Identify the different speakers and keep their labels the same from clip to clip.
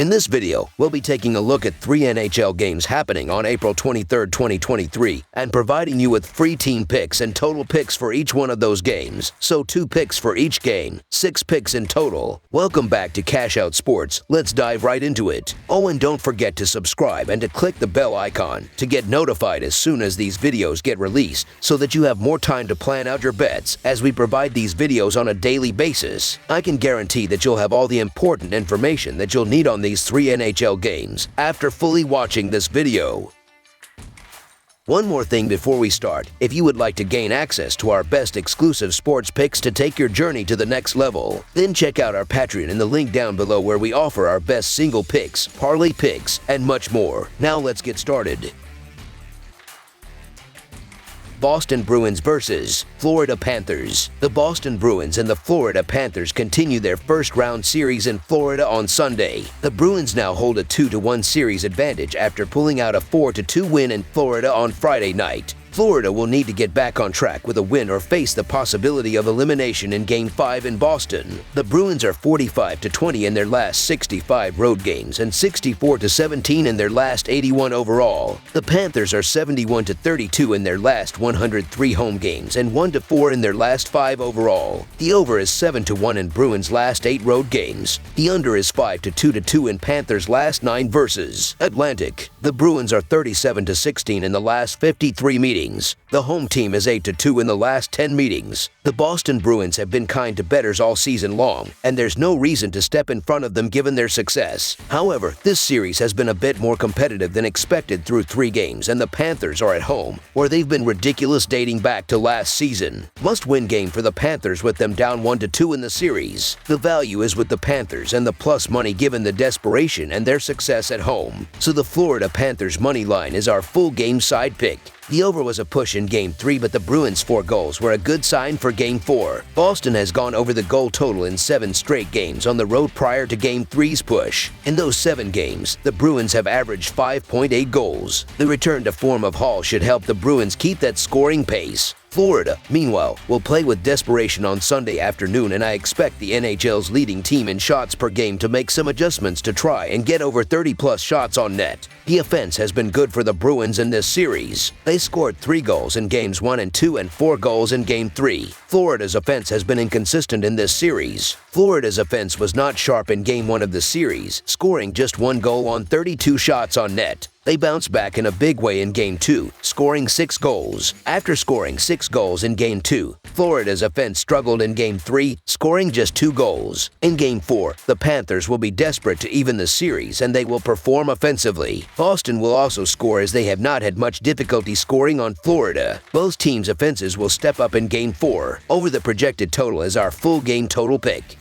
Speaker 1: In this video, we'll be taking a look at 3 NHL games happening on April 23, 2023, and providing you with free team picks and total picks for each one of those games. So 2 picks for each game, 6 picks in total. Welcome back to Cash Out Sports. Let's dive right into it. Oh, and don't forget to subscribe and to click the bell icon to get notified as soon as these videos get released so that you have more time to plan out your bets as we provide these videos on a daily basis. I can guarantee that you'll have all the important information that you'll need on these 3 NHL games after fully watching this video. One more thing before we start, if you would like to gain access to our best exclusive sports picks to take your journey to the next level, then check out our Patreon in the link down below where we offer our best single picks, parlay picks, and much more. Now let's get started. Boston Bruins versus Florida Panthers. The Boston Bruins and the Florida Panthers continue their first-round series in Florida on Sunday. The Bruins now hold a 2-1 series advantage after pulling out a 4-2 win in Florida on Friday night. Florida will need to get back on track with a win or face the possibility of elimination in Game 5 in Boston. The Bruins are 45-20 in their last 65 road games and 64-17 in their last 81 overall. The Panthers are 71-32 in their last 103 home games and 1-4 in their last 5 overall. The over is 7-1 in Bruins' last 8 road games. The under is 5-2 in Panthers' last 9 versus Atlantic. The Bruins are 37-16 in the last 53 meetings. The home team is 8-2 in the last 10 meetings. The Boston Bruins have been kind to bettors all season long, and there's no reason to step in front of them given their success. However, this series has been a bit more competitive than expected through 3 games, and the Panthers are at home, where they've been ridiculous dating back to last season. Must-win game for the Panthers with them down 1-2 in the series. The value is with the Panthers and the plus money given the desperation and their success at home. So the Florida Panthers money line is our full game side pick. The over was a push in Game 3, but the Bruins' 4 goals were a good sign for Game 4. Boston has gone over the goal total in 7 straight games on the road prior to Game 3's push. In those 7 games, the Bruins have averaged 5.8 goals. The return to form of Hall should help the Bruins keep that scoring pace. Florida, meanwhile, will play with desperation on Sunday afternoon, and I expect the NHL's leading team in shots per game to make some adjustments to try and get over 30-plus shots on net. The offense has been good for the Bruins in this series. They scored 3 goals in Games 1 and 2 and 4 goals in Game 3. Florida's offense has been inconsistent in this series. Florida's offense was not sharp in Game 1 of the series, scoring just 1 goal on 32 shots on net. They bounced back in a big way in Game 2, scoring 6 goals. After scoring 6 goals in Game 2, Florida's offense struggled in Game 3, scoring just 2 goals. In Game 4, the Panthers will be desperate to even the series, and they will perform offensively. Boston will also score as they have not had much difficulty scoring on Florida. Both teams' offenses will step up in Game 4. Over the projected total is our full game total pick.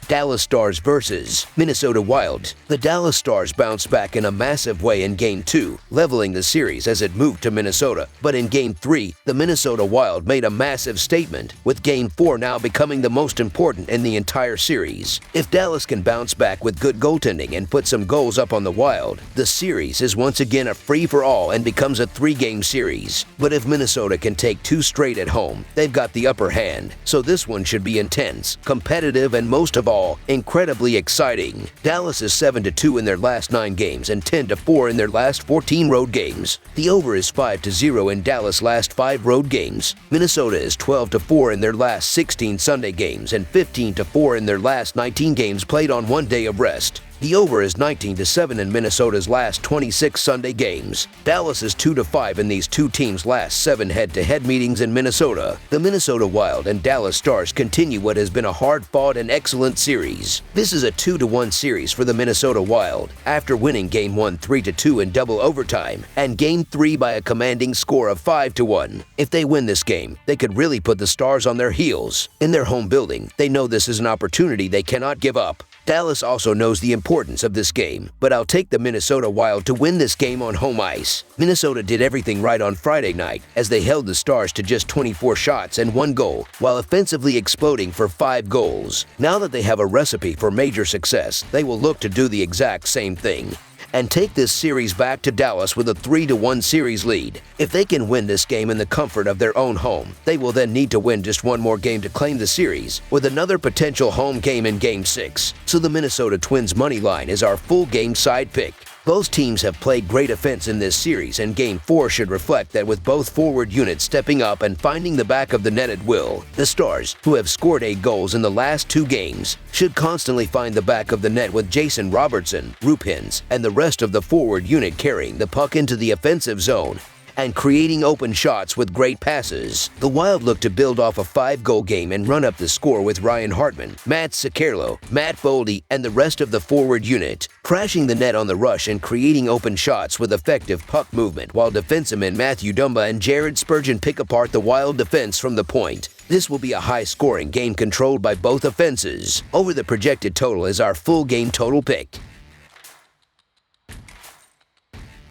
Speaker 1: Dallas Stars versus Minnesota Wild. The Dallas Stars bounced back in a massive way in Game 2, leveling the series as it moved to Minnesota. But in Game 3, the Minnesota Wild made a massive statement, with Game 4 now becoming the most important in the entire series. If Dallas can bounce back with good goaltending and put some goals up on the Wild, the series is once again a free-for-all and becomes a 3-game series. But if Minnesota can take 2 straight at home, they've got the upper hand. So this one should be intense, competitive, and most of all, incredibly exciting. Dallas is 7-2 in their last 9 games and 10-4 in their last 14 road games. The over is 5-0 in Dallas' last 5 road games. Minnesota is 12-4 in their last 16 Sunday games and 15-4 in their last 19 games played on 1 day of rest. The over is 19-7 in Minnesota's last 26 Sunday games. Dallas is 2-5 in these 2 teams' last 7 head-to-head meetings in Minnesota. The Minnesota Wild and Dallas Stars continue what has been a hard-fought and excellent series. This is a 2-1 series for the Minnesota Wild, after winning Game 1 3-2 in double overtime, and Game 3 by a commanding score of 5-1. If they win this game, they could really put the Stars on their heels. In their home building, they know this is an opportunity they cannot give up. Dallas also knows the importance of this game, but I'll take the Minnesota Wild to win this game on home ice. Minnesota did everything right on Friday night as they held the Stars to just 24 shots and 1 goal, while offensively exploding for 5 goals. Now that they have a recipe for major success, they will look to do the exact same thing. and take this series back to Dallas with a 3-1 series lead. If they can win this game in the comfort of their own home, they will then need to win just one more game to claim the series, with another potential home game in Game 6. So the Minnesota Twins money line is our full game side pick. Both teams have played great offense in this series, and Game 4 should reflect that with both forward units stepping up and finding the back of the net at will. The Stars, who have scored 8 goals in the last 2 games, should constantly find the back of the net with Jason Robertson, Rupins, and the rest of the forward unit carrying the puck into the offensive zone and creating open shots with great passes. The Wild look to build off a 5-goal game and run up the score with Ryan Hartman, Matt Siccarello, Matt Boldy, and the rest of the forward unit, crashing the net on the rush and creating open shots with effective puck movement, while defensemen Matthew Dumba and Jared Spurgeon pick apart the Wild defense from the point. This will be a high-scoring game controlled by both offenses. Over the projected total is our full game total pick.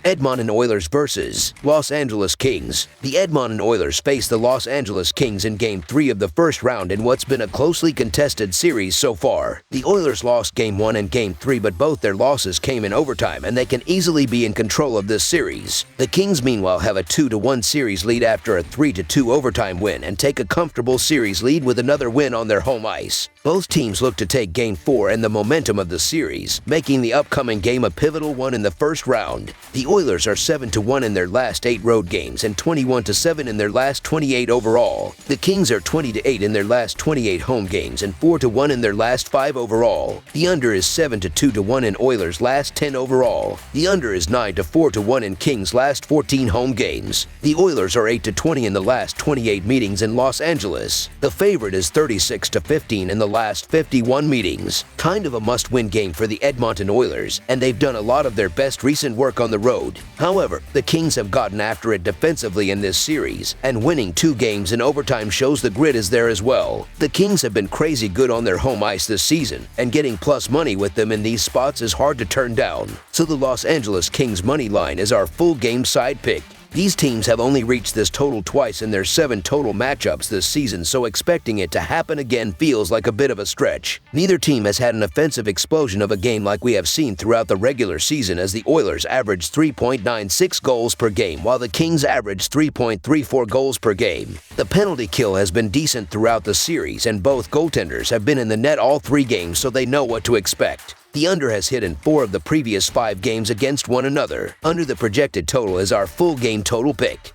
Speaker 1: Edmonton Oilers versus Los Angeles Kings. The Edmonton Oilers face the Los Angeles Kings in Game 3 of the first round in what's been a closely contested series so far. The Oilers lost Game 1 and Game 3, but both their losses came in overtime, and they can easily be in control of this series. The Kings, meanwhile, have a 2-1 series lead after a 3-2 overtime win and take a comfortable series lead with another win on their home ice. Both teams look to take Game 4 and the momentum of the series, making the upcoming game a pivotal one in the first round. The Oilers are 7-1 in their last 8 road games and 21-7 in their last 28 overall. The Kings are 20-8 in their last 28 home games and 4-1 in their last 5 overall. The under is 7-2-1 in Oilers' last 10 overall. The under is 9-4-1 in Kings' last 14 home games. The Oilers are 8-20 in the last 28 meetings in Los Angeles. The favorite is 36-15 in the last 51 meetings. Kind of a must-win game for the Edmonton Oilers, and they've done a lot of their best recent work on the road. However, the Kings have gotten after it defensively in this series, and winning 2 games in overtime shows the grit is there as well. The Kings have been crazy good on their home ice this season, and getting plus money with them in these spots is hard to turn down. So the Los Angeles Kings money line is our full game side pick. These teams have only reached this total twice in their 7 total matchups this season, so expecting it to happen again feels like a bit of a stretch. Neither team has had an offensive explosion of a game like we have seen throughout the regular season, as the Oilers averaged 3.96 goals per game, while the Kings averaged 3.34 goals per game. The penalty kill has been decent throughout the series, and both goaltenders have been in the net all 3 games, so they know what to expect. The under has hit in 4 of the previous 5 games against one another. Under the projected total is our full game total pick.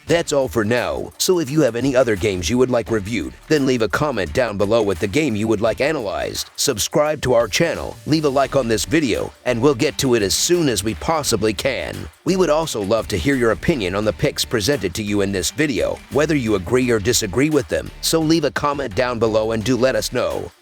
Speaker 1: That's all for now, so if you have any other games you would like reviewed, then leave a comment down below with the game you would like analyzed. Subscribe to our channel, leave a like on this video, and we'll get to it as soon as we possibly can. We would also love to hear your opinion on the picks presented to you in this video, whether you agree or disagree with them, so leave a comment down below and do let us know.